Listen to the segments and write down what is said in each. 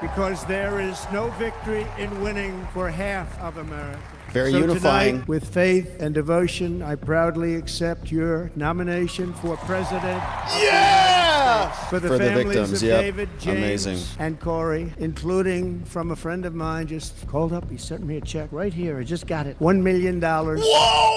because there is no victory in winning for half of America. Very so unifying. Tonight, with faith and devotion, I proudly accept your nomination for President of the United States. For the families victims, of yep. David, James, Amazing. and Corey, including from a friend of mine, just called up. He sent me a check right here. I just got it. $1 million. Whoa!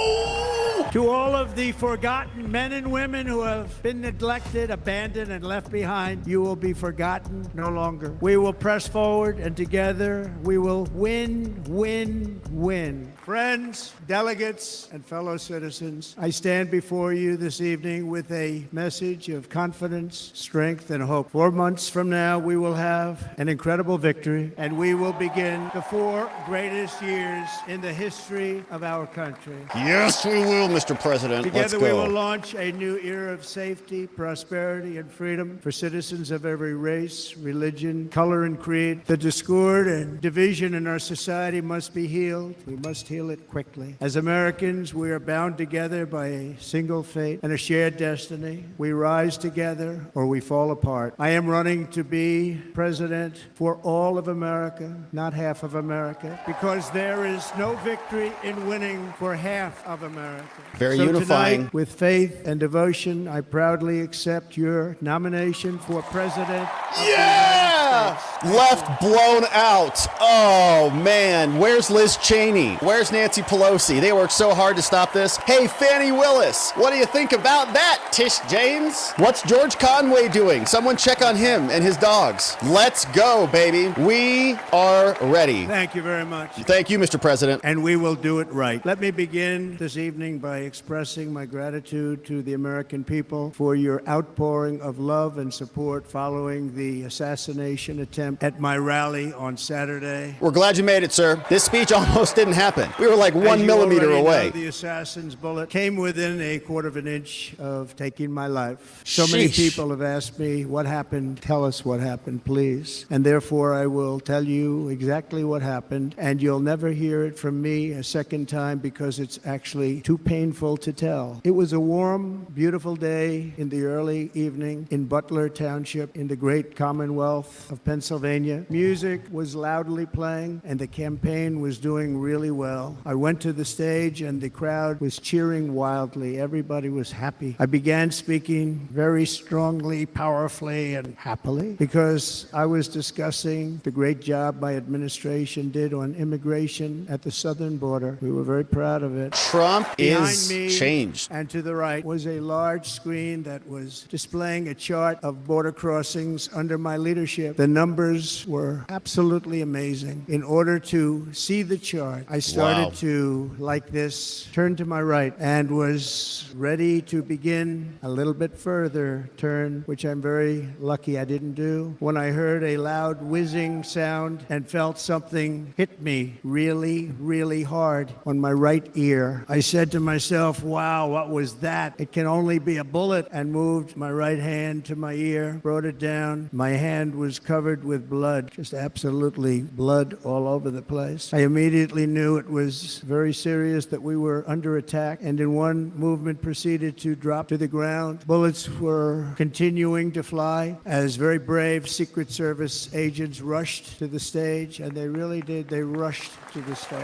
To all of the forgotten men and women who have been neglected, abandoned, and left behind, you will be forgotten no longer. We will press forward, and together we will win, win, win. Friends, delegates, and fellow citizens, I stand before you this evening with a message of confidence, strength, and hope. 4 months from now, we will have an incredible victory, and we will begin the 4 greatest years in the history of our country. Yes, we will, Mr. President. Together Let's we go. will launch a new era of safety, prosperity, and freedom for citizens of every race, religion, color, and creed. The discord and division in our society must be healed. We must heal it quickly. As Americans, we are bound together by a single fate and a shared destiny. We rise together or we fall apart. I am running to be president for all of America, not half of America, because there is no victory in winning for half of America. Very so unifying. Tonight, with faith and devotion, I proudly accept your nomination for president of the United States. Left blown out. Oh, man. Where's Liz Cheney? Where's Nancy Pelosi? They worked so hard to stop this. Hey, Fannie Willis, what do you think about that, Tish James? What's George Conway doing? Someone check on him and his dogs. Let's go, baby. We are ready. Thank you very much. Thank you, Mr. President. And we will do it right. Let me begin this evening by expressing my gratitude to the American people for your outpouring of love and support following the assassination attempt at my rally on Saturday. We're glad you made it, sir. This speech almost didn't happen. We were like 1 As you millimeter already away. know, the assassin's bullet came within a quarter of an inch of taking my life. So many Sheesh. people have asked me, what happened? Tell us what happened, please. And therefore, I will tell you exactly what happened, and you'll never hear it from me a second time because it's actually too painful to tell. It was a warm, beautiful day in the early evening in Butler Township in the great Commonwealth of Pennsylvania. Music was loudly playing, and the campaign was doing really well. I went to the stage, and the crowd was cheering wildly. Everybody was happy. I began speaking very strongly, powerfully, and happily because I was discussing the great job my administration did on immigration at the southern border. We were very proud of it. Trump Behind is me changed. and to the right was a large screen that was displaying a chart of border crossings under my leadership. The numbers were absolutely amazing. In order to see the chart, I started Wow. to, like this, turn to my right and was ready to begin a little bit further turn, which I'm very lucky I didn't do, when I heard a loud whizzing sound and felt something hit me really, really hard on my right ear. I said to myself, wow, what was that? It can only be a bullet, and moved my right hand to my ear, brought it down. My hand was covered with blood, just absolutely blood all over the place. I immediately knew it was very serious, that we were under attack, and in one movement proceeded to drop to the ground. Bullets were continuing to fly as very brave Secret Service agents rushed to the stage, and they really did. They rushed to the stage.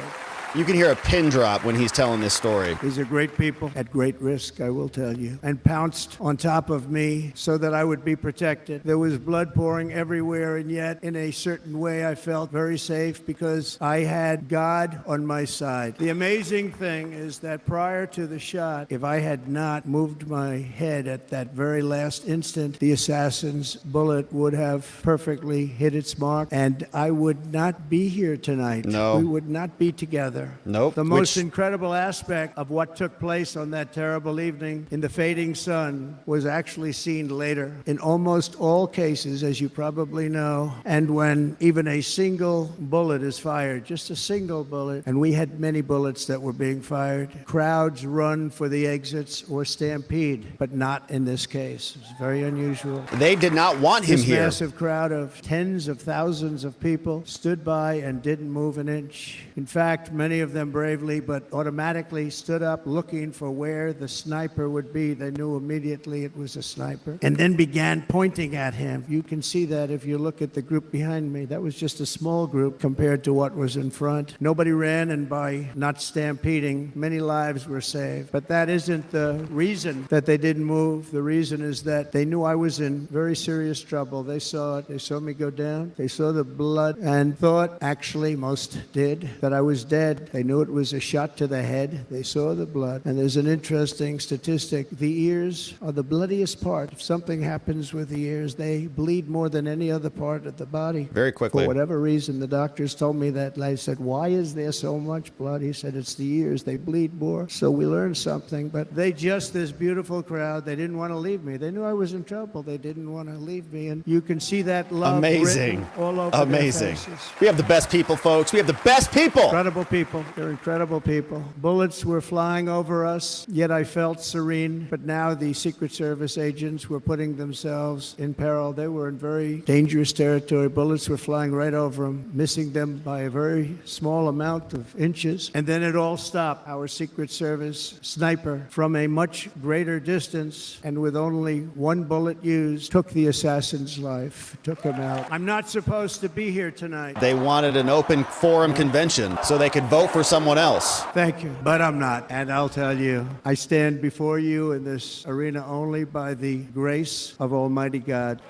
You can hear a pin drop when he's telling this story. These are great people at great risk, I will tell you, and pounced on top of me so that I would be protected. There was blood pouring everywhere, and yet in a certain way I felt very safe because I had God on my side. The amazing thing is that prior to the shot, if I had not moved my head at that very last instant, the assassin's bullet would have perfectly hit its mark, and I would not be here tonight. No. We would not be together. Nope. The most incredible aspect of what took place on that terrible evening in the fading sun was actually seen later. In almost all cases, as you probably know, and when even a single bullet is fired, just a single bullet, and we had many bullets that were being fired, crowds run for the exits or stampede, but not in this case. It's very unusual. They did not want him This here. massive crowd of tens of thousands of people stood by and didn't move an inch. In fact, many many of them bravely, but automatically stood up looking for where the sniper would be. They knew immediately it was a sniper, and then began pointing at him. You can see that if you look at the group behind me. That was just a small group compared to what was in front. Nobody ran, and by not stampeding, many lives were saved. But that isn't the reason that they didn't move. The reason is that they knew I was in very serious trouble. They saw it. They saw me go down. They saw the blood and thought, actually most did, that I was dead. They knew it was a shot to the head. They saw the blood. And there's an interesting statistic. The ears are the bloodiest part. If something happens with the ears, they bleed more than any other part of the body. Very quickly. For whatever reason, the doctors told me that. I said, why is there so much blood? He said, it's the ears. They bleed more. So we learned something. But they just, this beautiful crowd, they didn't want to leave me. They knew I was in trouble. They didn't want to leave me. And you can see that love amazing. Written all over Amazing. their faces. We have the best people, folks. We have the best people. Incredible people. They're incredible people. Bullets were flying over us, yet I felt serene. But now the Secret Service agents were putting themselves in peril. They were in very dangerous territory. Bullets were flying right over them, missing them by a very small amount of inches. And then it all stopped. Our Secret Service sniper, from a much greater distance and with only one bullet used, took the assassin's life, took him out. I'm not supposed to be here tonight. They wanted an open forum convention so they could vote for someone else. Thank you, but I'm not. And I'll tell you, I stand before you in this arena only by the grace of Almighty God.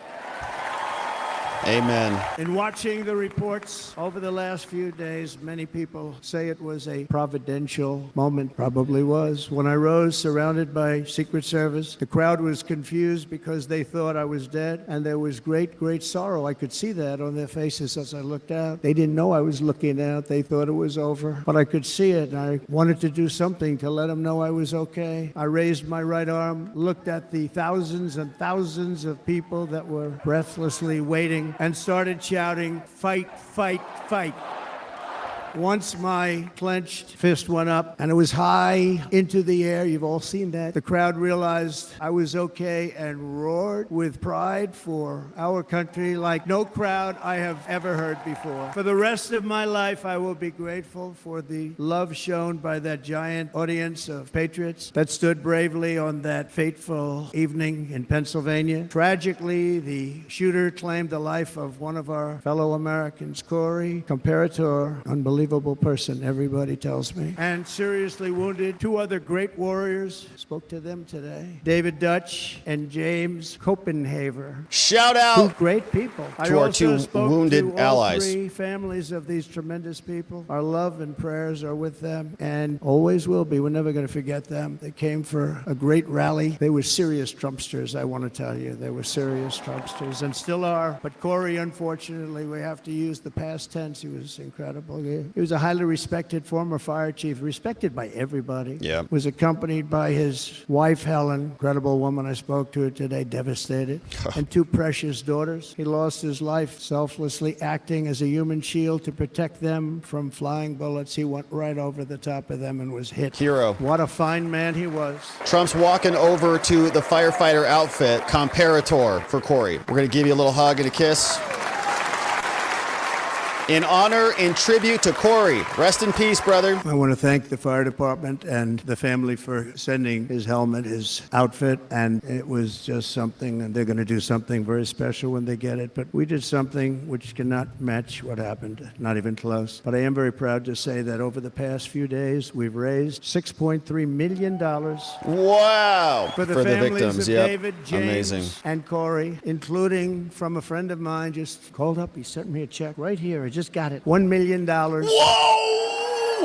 Amen. In watching the reports over the last few days, many people say it was a providential moment. Probably was. When I rose surrounded by Secret Service, the crowd was confused because they thought I was dead, and there was great, great sorrow. I could see that on their faces as I looked out. They didn't know I was looking out. They thought it was over, but I could see it, and I wanted to do something to let them know I was okay. I raised my right arm, looked at the thousands and thousands of people that were breathlessly waiting, and started shouting, fight, fight, fight. Once my clenched fist went up, and it was high into the air. You've all seen that. The crowd realized I was okay and roared with pride for our country like no crowd I have ever heard before. For the rest of my life, I will be grateful for the love shown by that giant audience of patriots that stood bravely on that fateful evening in Pennsylvania. Tragically, the shooter claimed the life of one of our fellow Americans, Corey Comperatore, unbelievable person, everybody tells me, and seriously wounded. Two other great warriors, spoke to them today, David Dutch and James Copenhaver. Shout out Two great people. to our two wounded to allies. all three families of these tremendous people. Our love and prayers are with them, and always will be. We're never going to forget them. They came for a great rally. They were serious Trumpsters, I want to tell you. They were serious Trumpsters, and still are. But Corey, unfortunately, we have to use the past tense. He was incredible. He was a highly respected former fire chief, respected by everybody. Yeah. Was accompanied by his wife, Helen, incredible woman. I spoke to her today, devastated, and two precious daughters. He lost his life selflessly acting as a human shield to protect them from flying bullets. He went right over the top of them and was hit. Hero. What a fine man he was. Trump's walking over to the firefighter outfit, Comperatore, for Corey. We're going to give you a little hug and a kiss. In honor and tribute to Corey. Rest in peace, brother. I want to thank the fire department and the family for sending his helmet, his outfit, and it was just something, and they're going to do something very special when they get it. But we did something which cannot match what happened, not even close. But I am very proud to say that over the past few days, we've raised $6.3 million Wow. for the families victims. of Yep. David, James, Amazing. and Corey, including from a friend of mine just called up. He sent me a check right here. I just got it. $1 million. Whoa!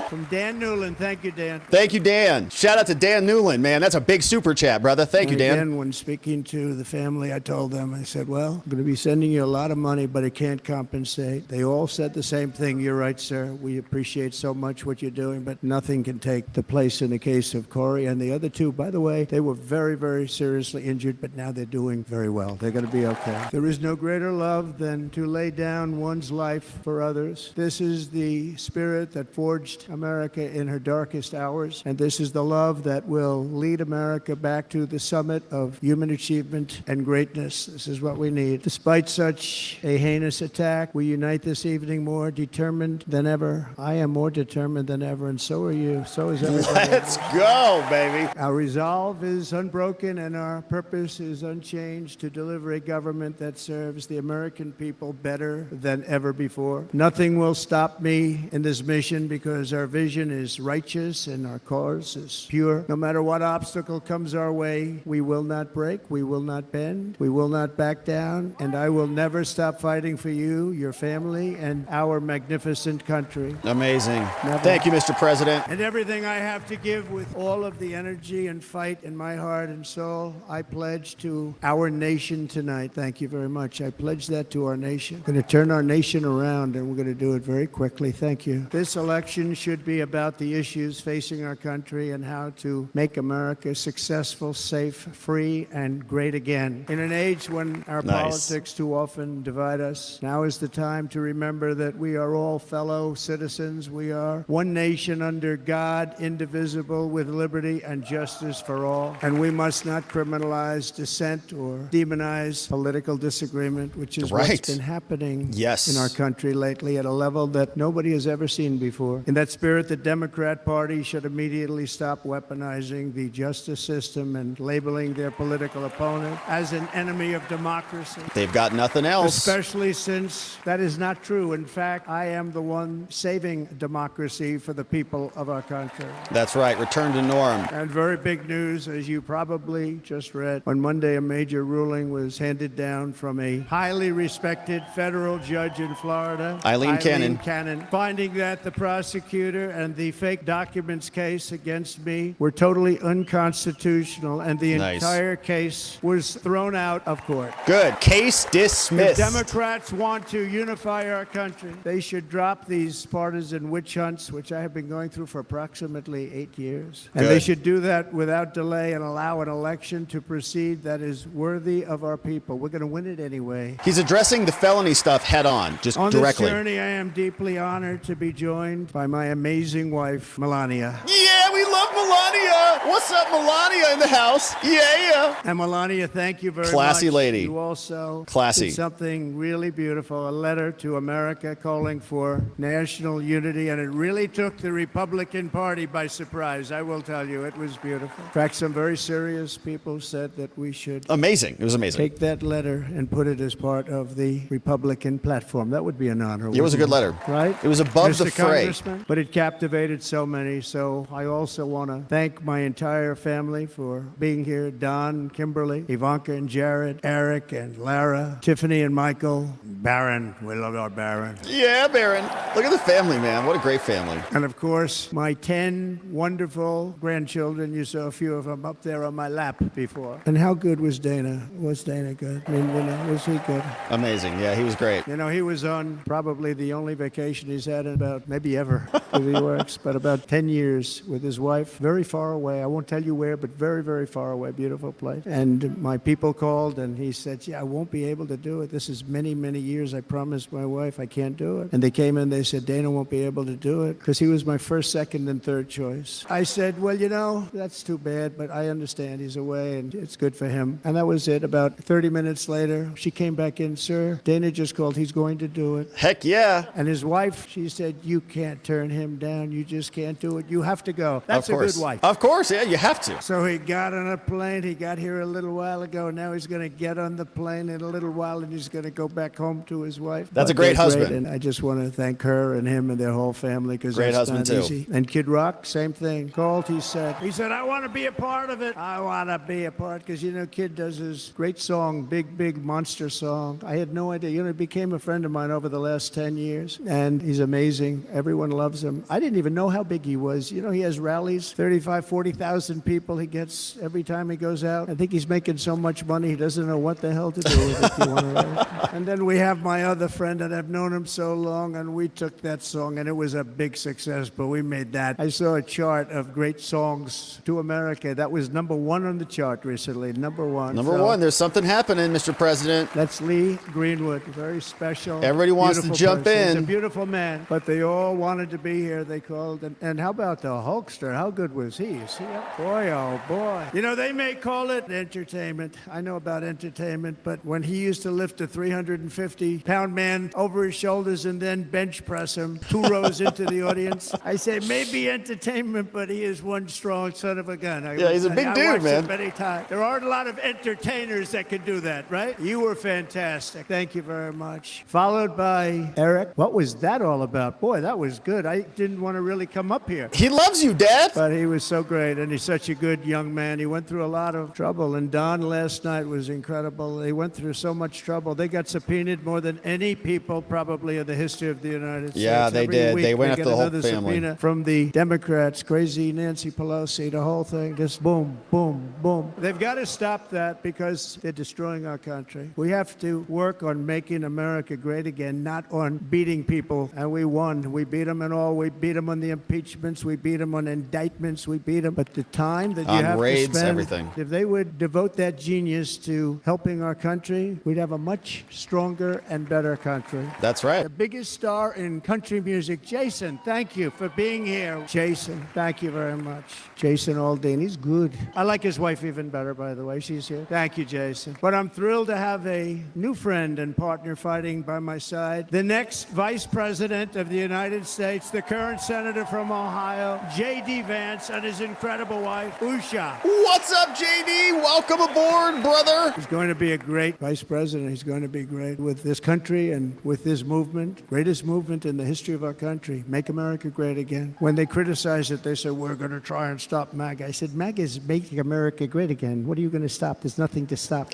From Dan Newland. Thank you, Dan. Thank you, Dan. Shout out to Dan Newland, man. That's a big super chat, brother. Thank you, Dan. Again, when speaking to the family, I told them, I said, well, I'm going to be sending you a lot of money, but it can't compensate. They all said the same thing. You're right, sir. We appreciate so much what you're doing, but nothing can take the place in the case of Corey. And the other two, by the way, they were very, very seriously injured, but now they're doing very well. They're going to be okay. There is no greater love than to lay down one's life for others. This is the spirit that forged support America in her darkest hours. And this is the love that will lead America back to the summit of human achievement and greatness. This is what we need. Despite such a heinous attack, we unite this evening more determined than ever. I am more determined than ever, and so are you. So is everybody. Let's go, baby. Our resolve is unbroken and our purpose is unchanged to deliver a government that serves the American people better than ever before. Nothing will stop me in this mission because our vision is righteous and our cause is pure. No matter what obstacle comes our way, we will not break, we will not bend, we will not back down, and I will never stop fighting for you, your family, and our magnificent country. Amazing. Never. Thank you, Mr. President. And everything I have to give with all of the energy and fight in my heart and soul, I pledge to our nation tonight. Thank you very much. I pledge that to our nation. We're going to turn our nation around, and we're going to do it very quickly. Thank you. This election should be about the issues facing our country and how to make America successful, safe, free, and great again. In an age when our politics too often divide us, now is the time to remember that we are all fellow citizens. We are one nation under God, indivisible, with liberty and justice for all. And we must not criminalize dissent or demonize political disagreement, which is what's been happening in our country lately at a level that nobody has ever seen before. In that spirit, the Democrat Party should immediately stop weaponizing the justice system and labeling their political opponent as an enemy of democracy. They've got nothing else. Especially since that is not true. In fact, I am the one saving democracy for the people of our country. That's right. Return to norm. And very big news, as you probably just read. On Monday, a major ruling was handed down from a highly respected federal judge in Florida, Eileen Cannon, finding that the prosecutor and the fake documents case against me were totally unconstitutional, and the entire case was thrown out of court. Good. Case dismissed. If Democrats want to unify our country, they should drop these partisan witch hunts, which I have been going through for approximately 8 years. And they should do that without delay and allow an election to proceed that is worthy of our people. We're going to win it anyway. He's addressing the felony stuff head on, just directly. On this journey, I am deeply honored to be joined by my amazing wife, Melania. Yeah, we love Melania. What's up, Melania in the house? Yeah. And Melania, thank you very much. Classy lady. You also did something really beautiful, a letter to America calling for national unity, and it really took the Republican Party by surprise. I will tell you, it was beautiful. In fact, some very serious people said that we should It was amazing. Take that letter and put it as part of the Republican platform. That would be an honor. It was a good letter. Right? It was above Mr. the fray. Congressman, but it captivated so many. So I also want to thank my entire family for being here. Don, Kimberly, Ivanka and Jared, Eric and Lara, Tiffany and Michael, Barron. We love our Barron. Yeah, Barron. Look at the family, man. What a great family. And of course, my 10 wonderful grandchildren. You saw a few of them up there on my lap before. And how good was Dana? Was Dana good? I mean, was he good? Amazing. Yeah, he was great. You know, he was on probably the only vacation he's had in about, maybe ever, because he works, but about 10 years with his wife, very far away. I won't tell you where, but very, very far away. Beautiful place. And my people called, and he said, I won't be able to do it. This is many, many years. I promised my wife I can't do it. And they came in, they said, Dana won't be able to do it, because he was my first, second, and third choice. I said, well, that's too bad, but I understand he's away, and it's good for him. And that was it. About 30 minutes later, she came back in, sir, Dana just called. He's going to do it. Heck yeah. And his wife, she said, you can't turn him down. You just can't do it. You have to go. That's a good wife. Of course, yeah, you have to. So he got on a plane. He got here a little while ago. Now he's going to get on the plane in a little while, and he's going to go back home to his wife. That's a great husband. And I just want to thank her and him and their whole family, because great that's husband not too. Easy. And Kid Rock, same thing. Called, he said, I want to be a part of it. I want to be a part, because, Kid does his great song, Big, Big Monster song. I had no idea. He became a friend of mine over the last 10 years, and he's amazing. Everyone loves him. I didn't even know how big he was. He has rallies, 40,000 people he gets every time he goes out. I think he's making so much money he doesn't know what the hell to do with it. If you want to write. And then we have my other friend, and I've known him so long, and we took that song, and it was a big success, but we made that. I saw a chart of great songs to America. That was #1 on the chart recently, #1. Number one, there's something happening, Mr. President. That's Lee Greenwood, very special. Everybody wants to jump person. in. He's a beautiful man, but they all wanted to be here. They called, and how about the Hulkster? How good was he? Is he up? Boy, oh boy. You know, they may call it entertainment. I know about entertainment, but when he used to lift a 350-pound man over his shoulders and then bench press him 2 rows into the audience, I say maybe entertainment, but he is one strong son of a gun. Yeah, he's a big dude, man. Many times. There aren't a lot of entertainers that can do that, right? You were fantastic. Thank you very much. Followed by Eric. What was that all about? Boy, that was good. I didn't want to really come up here. He loves you, Dad. But he was so great, and he's such a good young man. He went through a lot of trouble, and Don last night was incredible. They went through so much trouble. They got subpoenaed more than any people probably in the history of the United States. Yeah, they Every did. week They went after get the whole another family. subpoena from the Democrats, crazy Nancy Pelosi, the whole thing, just boom, boom, boom. They've got to stop that because they're destroying our country. We have to work on making America great again, not on beating people. And we won. We beat them in all. We beat them on the impeachments. We beat them on indictments. We beat them. But the time that you On have raids, to spend, everything. if they would devote that genius to helping our country, we'd have a much stronger and better country. That's right. The biggest star in country music, Jason, thank you for being here. Jason, thank you very much. Jason Aldean, he's good. I like his wife even better, by the way. She's here. Thank you, Jason. But I'm thrilled to have a new friend and partner fighting by my side. The next Vice President of the United States, the current Senator from Ohio, J.D. Vance, and his incredible wife, Usha. What's up, JD? Welcome aboard, brother. He's going to be a great vice president. He's going to be great with this country and with this movement, greatest movement in the history of our country. Make America great again. When they criticize it, they say, we're going to try and stop MAGA. I said, MAGA is making America great again. What are you going to stop? There's nothing to stop.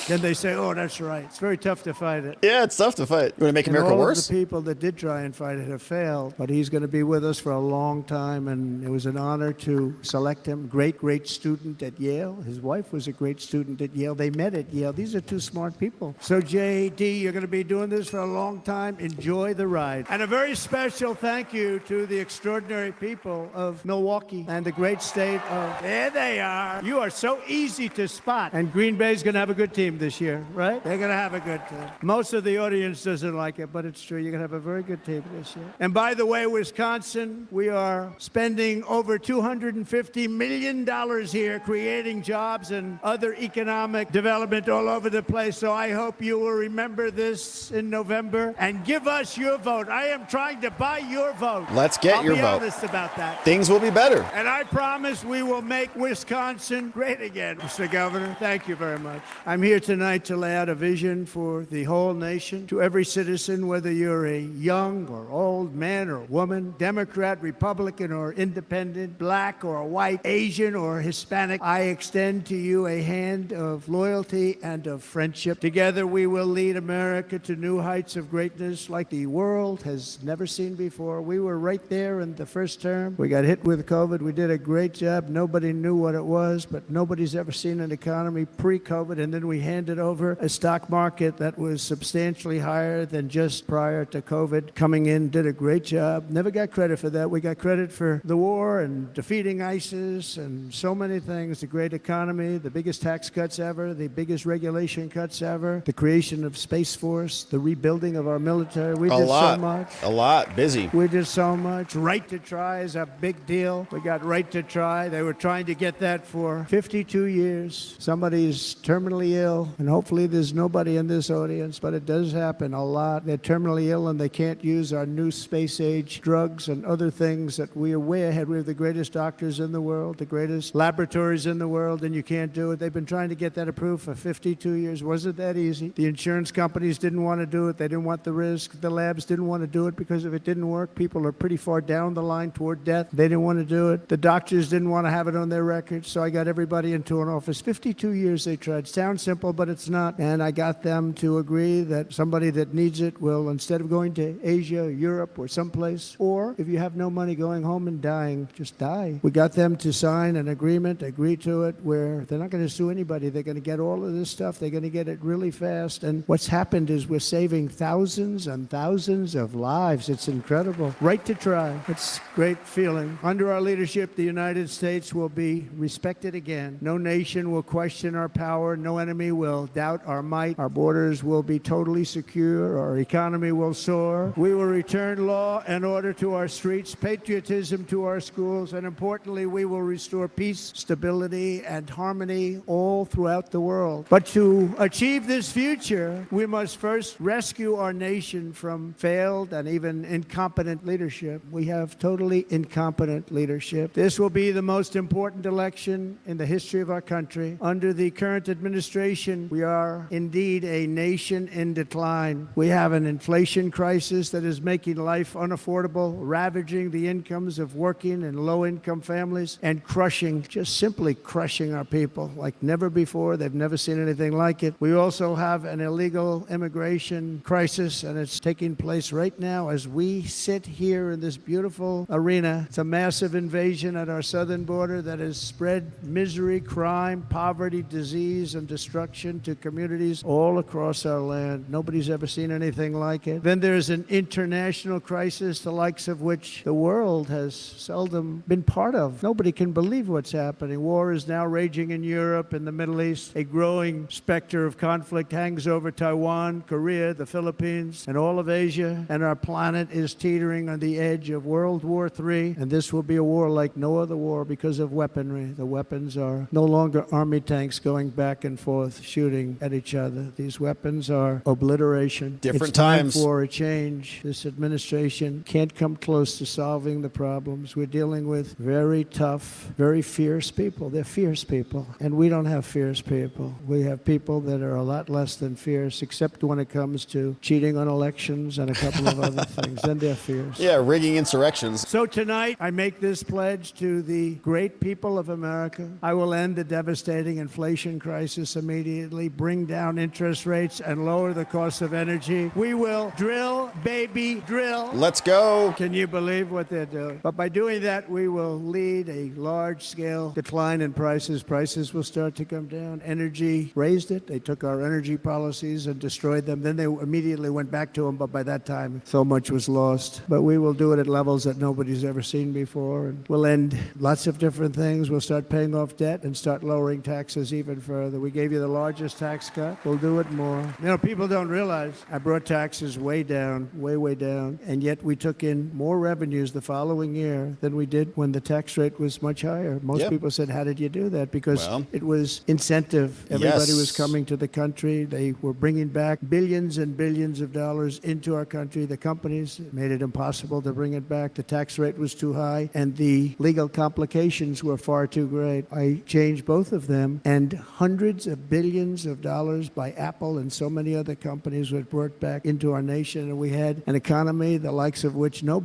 Then they say, oh, that's right. It's very tough to fight it. Yeah, it's tough to fight. You want to make America all worse? Of the people that did try and fight it have failed, but he's going to be with us for a long time, and it was an honor to select him. Great student at Yale. His wife was a great student at Yale. They met at Yale. These are two smart people. So, J.D., you're going to be doing this for a long time. Enjoy the ride. And a very special thank you to the extraordinary people of Milwaukee and the great state of... There they are. You are so easy to spot. And Green Bay's going to have a good team this year, right? They're going to have a good team. Most of the audience doesn't like it, but it's true. You're going to have a very good team this year. And by the way, Wisconsin, we are spending over $250 million here creating jobs and other economic development all over the place. So I hope you will remember this in November and give us your vote. I am trying to buy your vote. Let's get your vote. I'll be honest about that. Things will be better. And I promise we will make Wisconsin great again. Mr. Governor, thank you very much. I'm here tonight to lay out a vision for the whole nation, to every citizen, whether you're a young or old man or woman, Democrat, Republican, or independent, black or white, Asian or Hispanic. I extend to you a hand of loyalty and of friendship. Together we will lead America to new heights of greatness like the world has never seen before. We were right there in the first term. We got hit with COVID. We did a great job. Nobody knew what it was, but nobody's ever seen an economy pre-COVID, and then we handed over a stock market that was substantially higher than just prior to COVID. Coming in, did a great job. Never got credit for that. We got credit for the war and defeating ISIS and so many things. The great economy, the biggest tax cuts ever, the biggest regulation cuts ever, the creation of Space Force, the rebuilding of our military. We did so much. A lot. Busy. We did so much. Right to try is a big deal. We got right to try. They were trying to get that for 52 years. Somebody's terminally ill, and hopefully there's nobody in this audience, but it does happen a lot. They're terminally ill and they can't use our new space age drugs and other things that we are way ahead. We have the greatest doctors in the world, the greatest laboratories in the world, and you can't do it. They've been trying to get that approved for 52 years. Wasn't that easy? The insurance companies didn't want to do it. They didn't want the risk. The labs didn't want to do it because if it didn't work, people are pretty far down the line toward death. They didn't want to do it. The doctors didn't want to have it on their records, so I got everybody into an office. 52 years they tried. Sounds simple. simple, but it's not. And I got them to agree that somebody that needs it will, instead of going to Asia, Europe, or someplace, or if you have no money, going home and dying, just die. We got them to sign an agreement, agree to it, where they're not going to sue anybody. They're going to get all of this stuff. They're going to get it really fast. And what's happened is we're saving thousands and thousands of lives. It's incredible. Right to try. It's a great feeling. Under our leadership, the United States will be respected again. No nation will question our power. No enemy will doubt our might. Our borders will be totally secure. Our economy will soar. We will return law and order to our streets, patriotism to our schools, and importantly, we will restore peace, stability, and harmony all throughout the world. But to achieve this future, we must first rescue our nation from failed and even incompetent leadership. We have totally incompetent leadership. This will be the most important election in the history of our country. Under the current administration, we are indeed a nation in decline. We have an inflation crisis that is making life unaffordable, ravaging the incomes of working and low-income families, and crushing, just simply crushing our people like never before. They've never seen anything like it. We also have an illegal immigration crisis, and it's taking place right now as we sit here in this beautiful arena. It's a massive invasion at our southern border that has spread misery, crime, poverty, disease, and destruction to communities all across our land. Nobody's ever seen anything like it. Then there's an international crisis, the likes of which the world has seldom been part of. Nobody can believe what's happening. War is now raging in Europe and the Middle East. A growing specter of conflict hangs over Taiwan, Korea, the Philippines, and all of Asia. And our planet is teetering on the edge of World War III. And this will be a war like no other war because of weaponry. The weapons are no longer army tanks going back and forth shooting at each other. These weapons are obliteration. Different it's time times. for a change. This administration can't come close to solving the problems. We're dealing with very tough, very fierce people. They're fierce people. And we don't have fierce people. We have people that are a lot less than fierce, except when it comes to cheating on elections and a couple of other things. Then they're fierce. Yeah, rigging insurrections. So tonight, I make this pledge to the great people of America. I will end the devastating inflation crisis immediately, bring down interest rates, and lower the cost of energy. We will drill, baby, drill. Let's go. Can you believe what they're doing? But by doing that, we will lead a large-scale decline in prices. Prices will start to come down. Energy raised it. They took our energy policies and destroyed them. Then they immediately went back to them, but by that time, so much was lost. But we will do it at levels that nobody's ever seen before. And we'll end lots of different things. We'll start paying off debt and start lowering taxes even further. We gave you the largest tax cut. We'll do it more. You know, people don't realize I brought taxes way down, way down, and yet we took in more revenues the following year than we did when the tax rate was much higher. Most people said, how did you do that? Because it was incentive. Everybody was coming to the country. They were bringing back billions and billions of dollars into our country. The companies made it impossible to bring it back. The tax rate was too high, and the legal complications were far too great. I changed both of them, and hundreds of billions of dollars by Apple and so many other companies were brought back into our nation, and we had an economy the likes of which no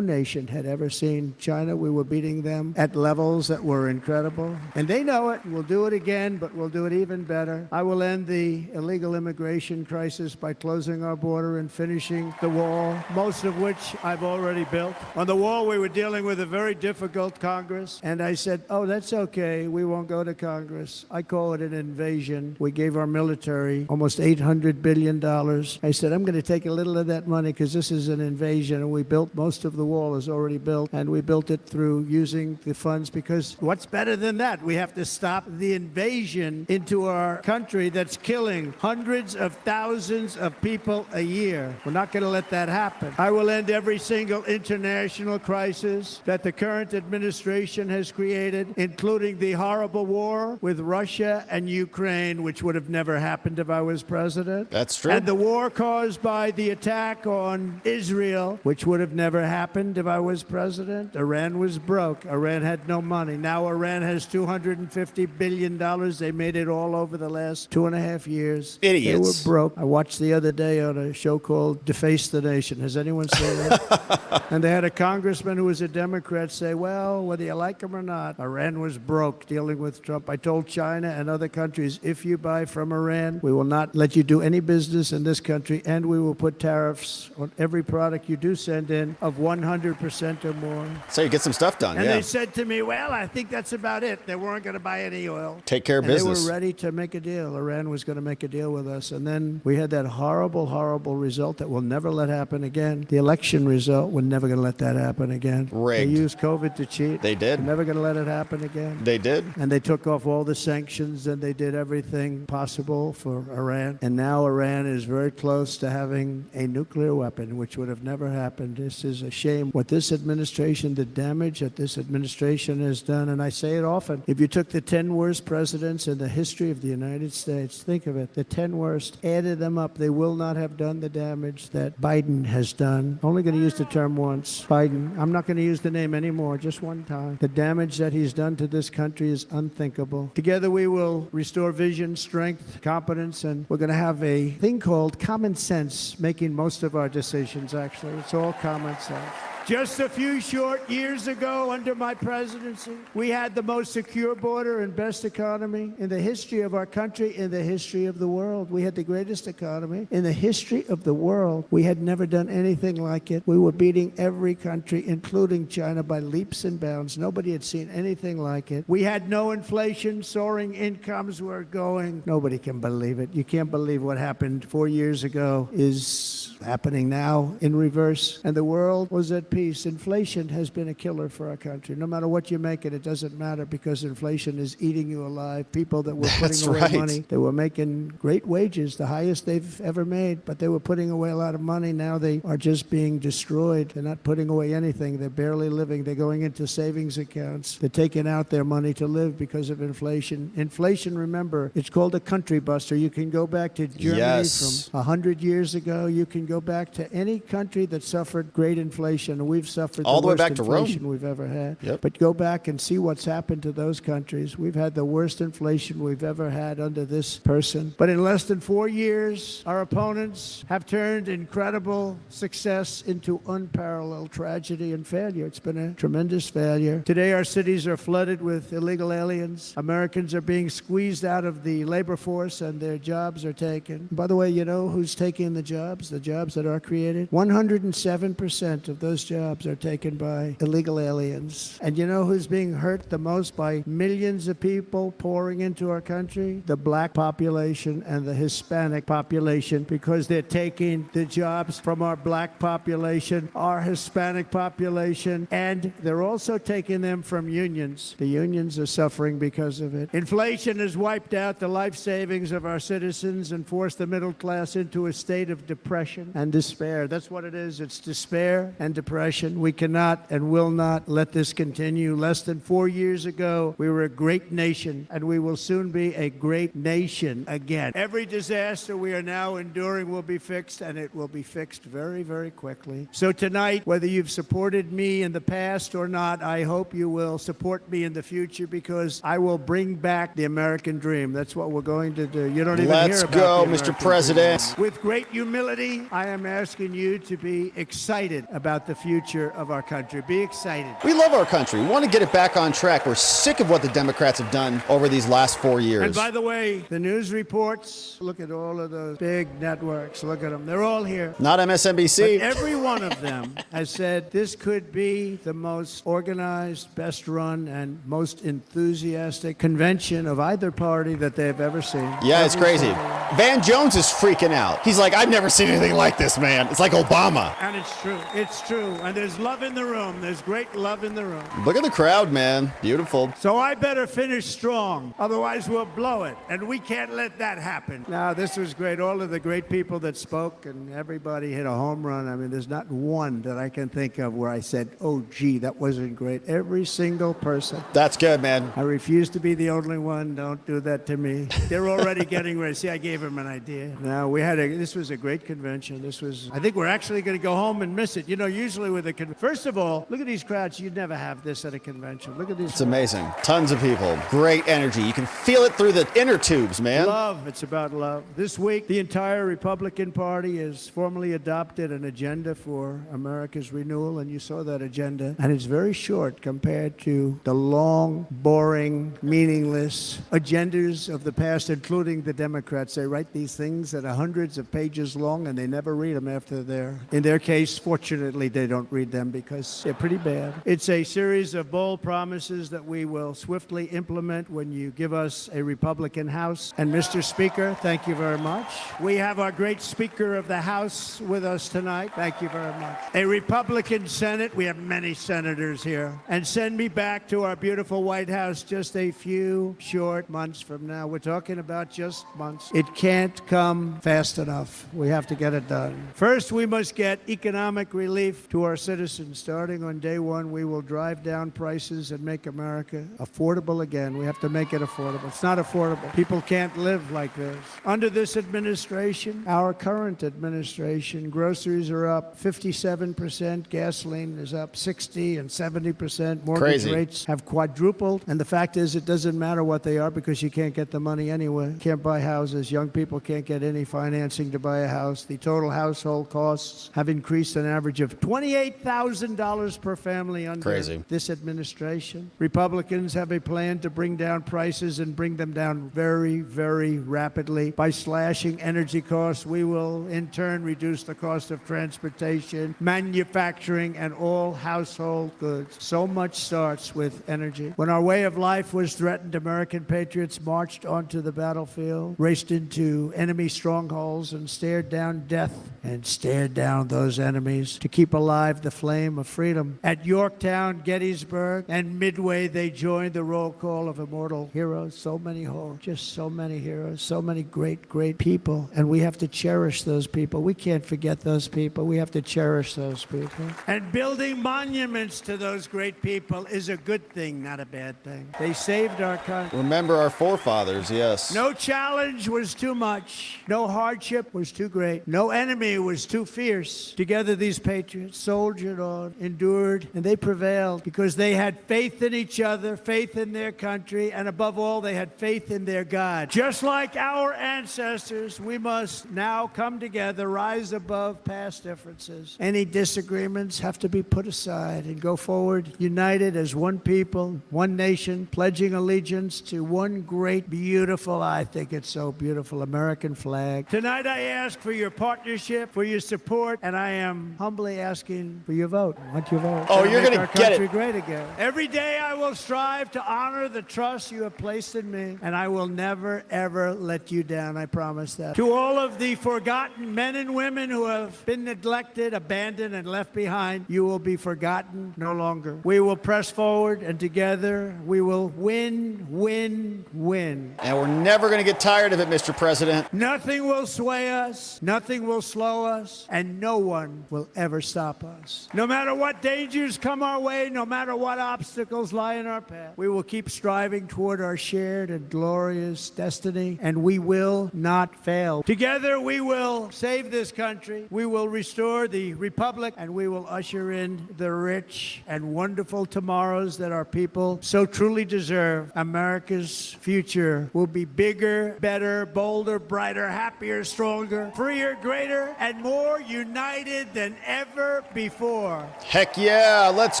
nation had ever seen. China, we were beating them at levels that were incredible, and they know it. We'll do it again, but we'll do it even better. I will end the illegal immigration crisis by closing our border and finishing the wall, most of which I've already built. On the wall, we were dealing with a very difficult Congress, and I said, oh, that's okay. We won't go to Congress. I call it an invasion. We gave our military almost $800 billion. I said, I'm going to take a little of that money because this is an invasion, and we built most of the wall is already built, and we built it through using the funds because what's better than that? We have to stop the invasion into our country that's killing hundreds of thousands of people a year. We're not going to let that happen. I will end every single international crisis that the current administration has created, including the horrible war with Russia and Ukraine, which would have never happened if I was president. That's true. And the war caused by the attack on Israel, which would have never happened if I was president. Iran was broke. Iran had no money. Now Iran has $250 billion. They made it all over the last 2.5 years. Idiots. They were broke. I watched the other day on a show called Deface the Nation. Has anyone seen that? And they had a congressman who was a Democrat say, well, whether you like him or not, Iran was broke dealing with Trump. I told China and other countries, if you buy from Iran, we will not let you do any business in this country, and we will put tariffs on every product you do send in of 100% or more. So you get some stuff done, And yeah. they said to me, well, I think that's about it. They weren't going to buy any oil. Take care of and business. They were ready to make a deal. Iran was going to make a deal with us. And then we had that horrible, horrible result that we'll never let happen again. The election result, we're never going to let that happen again. Rigged. They used COVID to cheat. They did. We're never going to let it happen again. They did. And they took off all the sanctions, and they did everything possible for Iran. And now Iran is very close to having a nuclear weapon, which would have never happened. This is a shame. What this administration, the damage that this administration has done, and I say it often, if you took the 10 worst presidents in the history of the United States, think of it, the 10 worst, added them up, they will not have done the damage that Biden has done. Only going to use the term once. Biden. I'm not going to use the name anymore, just one time. The damage that he's done to this country is unthinkable. Together we will restore vision, strength, competence, and we're going to have a thing called common sense making most of our decisions, actually. It's all common sense. Just a few short years ago, under my presidency, we had the most secure border and best economy in the history of our country, in the history of the world. We had the greatest economy in the history of the world. We had never done anything like it. We were beating every country, including China, by leaps and bounds. Nobody had seen anything like it. We had no inflation. Soaring incomes were going. Nobody can believe it. You can't believe what happened 4 years ago is happening now in reverse. And the world was at peace. Inflation has been a killer for our country. No matter what you make it, it doesn't matter because inflation is eating you alive. People that were putting away money, they were making great wages, the highest they've ever made, but they were putting away a lot of money. Now they are just being destroyed. They're not putting away anything. They're barely living. They're going into savings accounts. They're taking out their money to live because of inflation. Inflation, remember, it's called a country buster. You can go back to Germany from 100 years ago. You can go back to any country that suffered great inflation. We've suffered all the way worst back to inflation Rome we've ever had. Yep. But go back and see what's happened to those countries. We've had the worst inflation we've ever had under this person. But in less than 4 years, our opponents have turned incredible success into unparalleled tragedy and failure. It's been a tremendous failure. Today, our cities are flooded with illegal aliens. Americans are being squeezed out of the labor force and their jobs are taken. By the way, you know who's taking the jobs that are created? 107% of those jobs are taken by illegal aliens. And you know who's being hurt the most by millions of people pouring into our country? The black population and the Hispanic population, because they're taking the jobs from our black population, our Hispanic population, and they're also taking them from unions. The unions are suffering because of it. Inflation has wiped out the life savings of our citizens and forced the middle class into a state of depression and despair. That's what it is. It's despair and depression. We cannot and will not let this continue. Less than 4 years ago, we were a great nation, and we will soon be a great nation again. Every disaster we are now enduring will be fixed, and it will be fixed very, very quickly. So tonight, whether you've supported me in the past or not, I hope you will support me in the future, because I will bring back the American dream. That's what we're going to do. You don't even hear about the American Mr. President. dream. With great humility, I am asking you to be excited about the future of our country. Be excited. We love our country. We want to get it back on track. We're sick of what the Democrats have done over these last 4 years. And by the way, the news reports, look at all of those big networks. Look at them. They're all here. Not MSNBC. But every one of them has said this could be the most organized, best run, and most enthusiastic convention of either party that they've ever seen. Yeah, it's crazy. Van Jones is freaking out. He's like, I've never seen anything like this, man. It's like Obama. And it's true. It's true. And there's love in the room. There's great love in the room. Look at the crowd, man. Beautiful. So I better finish strong. Otherwise, we'll blow it. And we can't let that happen. Now, this was great. All of the great people that spoke, and everybody hit a home run. I mean, there's not one that I can think of where I said, oh, gee, that wasn't great. Every single person. That's good, man. I refuse to be the only one. Don't do that to me. They're already getting ready. See, I gave gave him an idea. No, this was a great convention. I think we're actually going to go home and miss it. You know, usually with first of all, look at these crowds. You'd never have this at a convention. Look at these. It's amazing. Tons of people. Great energy. You can feel it through the inner tubes, man. Love. It's about love. This week, the entire Republican Party has formally adopted an agenda for America's renewal, and you saw that agenda. And it's very short compared to the long, boring, meaningless agendas of the past, including the Democrats. They write these things that are hundreds of pages long, and they never read them after they're, in their case, fortunately, they don't read them because they're pretty bad. It's a series of bold promises that we will swiftly implement when you give us a Republican House. And Mr. Speaker, thank you very much. We have our great Speaker of the House with us tonight. Thank you very much. A Republican Senate. We have many senators here. And send me back to our beautiful White House just a few short months from now. We're talking about just months. It can't come fast enough. We have to get it done. First, we must get economic relief to our citizens. Starting on day one, we will drive down prices and make America affordable again. We have to make it affordable. It's not affordable. People can't live like this. Under this administration, our current administration, groceries are up 57%, gasoline is up 60 and 70%, mortgage rates have quadrupled, and the fact is it doesn't matter what they are because you can't get the money anyway. Can't buy houses. Young people can't get any financing to buy a house. The total household costs have increased an average of $28,000 per family under this administration. Republicans have a plan to bring down prices and bring them down very, very rapidly. By slashing energy costs, we will in turn reduce the cost of transportation, manufacturing, and all household goods. So much starts with energy. When our way of life was threatened, American patriots marched onto the battlefield, raced into enemy strongholds, and stared down death and stared down those enemies to keep alive the flame of freedom. At Yorktown, Gettysburg, and Midway, they joined the roll call of immortal heroes. So many just so many heroes, so many great, great people. And we have to cherish those people. We can't forget those people. We have to cherish those people. And building monuments to those great people is a good thing, not a bad thing. They saved our country. Remember our forefathers, yes. No challenge was too much. No hardship was too great. No enemy was too fierce. Together, these patriots soldiered on, endured, and they prevailed because they had faith in each other, faith in their country, and above all, they had faith in their God. Just like our ancestors, we must now come together, rise above past differences. Any disagreements have to be put aside and go forward, united as one people, one nation, pledging allegiance to one great, beautiful, I think it's so beautiful, American flag. Tonight, I ask for your partnership, for your support, and I am humbly asking for your vote. I want your vote. Oh, you're going to get it. Great again. Every day I will strive to honor the trust you have placed in me, and I will never, ever let you down. I promise that. To all of the forgotten men and women who have been neglected, abandoned, and left behind, you will be forgotten no longer. We will press forward, and together we will win, win, win. And we're never going to get tired of it, Mr. President. Nothing will sway us, nothing will slow us, and no one will ever stop us. No matter what dangers come our way, no matter what obstacles lie in our path, we will keep striving toward our shared and glorious destiny, and we will not fail. Together, we will save this country, we will restore the republic, and we will usher in the rich and wonderful tomorrows that our people so truly deserve. America's future will be bigger, better, bolder, brighter, happier, stronger, freer, greater, and more united than ever before. Heck yeah, let's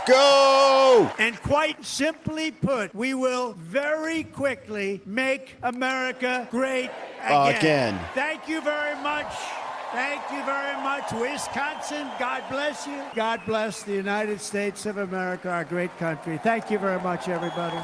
go! And quite simply put, we will very quickly make America great again. Thank you very much. Thank you very much, Wisconsin. God bless you. God bless the United States of America, our great country. Thank you very much, everybody.